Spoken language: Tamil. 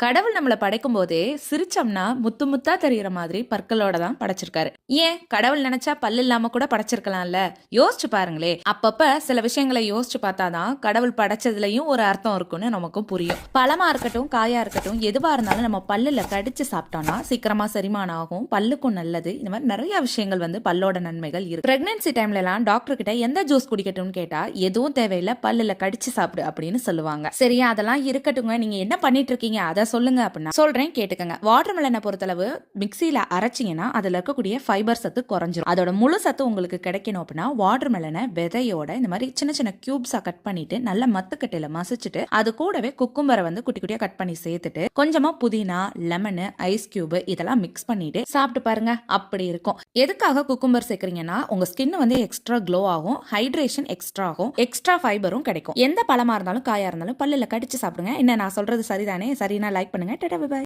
கடவுள் நம்மள படைக்கும் போதே சிரிச்சோம்னா முத்து முத்தா தெரிகிற மாதிரி பற்களோட தான் படைச்சிருக்காரு. ஏன் கடவுள் நினைச்சா பல்லு இல்லாம கூட படைச்சிருக்கலாம்ல. யோசிச்சு பாருங்களே. அப்பப்ப சில விஷயங்களை யோசிச்சு பார்த்தாதான் கடவுள் படைச்சதுலயும் ஒரு அர்த்தம் இருக்குன்னு நமக்கும் புரியும். பழமா இருக்கட்டும் காயா இருக்கட்டும் எதுவா இருந்தாலும் நம்ம பல்லுல கடிச்சு சாப்பிட்டோம்னா சீக்கிரமா செரிமானம் ஆகும், பல்லுக்கும் நல்லது. இந்த மாதிரி நிறைய விஷயங்கள் பல்லோட நன்மைகள் இருக்கு. பிரெக்னன்சி டைம்ல எல்லாம் டாக்டர் கிட்ட எந்த ஜூஸ் குடிக்கட்டும்னு கேட்டா எதுவும் தேவையில்லை, பல்லுல கடிச்சு சாப்பிடு அப்படின்னு சொல்லுவாங்க. சரியா, அதெல்லாம் இருக்கட்டுங்க, நீங்க என்ன பண்ணிட்டு இருக்கீங்க அதை சொல்லுங்க அப்படின்னா சொல்றேன் கேட்டுக்கங்க. வாட்டர் மெலனை பொறுத்தளவு மிக்சியில அரைச்சிங்கன்னா அதுல இருக்கக்கூடிய ஃபைபர் சத்து குறைஞ்சிரும். அதோட முழு சத்து உங்களுக்கு கிடைக்கணும் அப்படின்னா வாட்டர் மெலனை விதையோட இந்த மாதிரி சின்ன சின்ன கியூப்ஸா கட் பண்ணிட்டு நல்ல மத்துக்கட்டையில மசிச்சுட்டு அது கூடவே குக்கும்பரை குட்டி குட்டியா கட் பண்ணி சேர்த்துட்டு கொஞ்சமா புதினா, லெமனு, ஐஸ் கியூப் இதெல்லாம் மிக்ஸ் பண்ணிட்டு சாப்பிட்டு பாருங்க. அப்படி இருக்கும். எதுக்காக குக்கும்பர் சேர்க்கறீங்கன்னா உங்க ஸ்கின் எக்ஸ்ட்ரா க்ளோ ஆகும், ஹைட்ரேஷன் எக்ஸ்ட்ரா ஆகும், எக்ஸ்ட்ரா ஃபைபரும் கிடைக்கும். எந்த பழமா இருந்தாலும் காயா இருந்தாலும் பல்லுல கடிச்சு சாப்பிடுங்க. என்ன நான் சொல்றது சரிதானே? சரினா லைக் பண்ணுங்க. Tata bye by.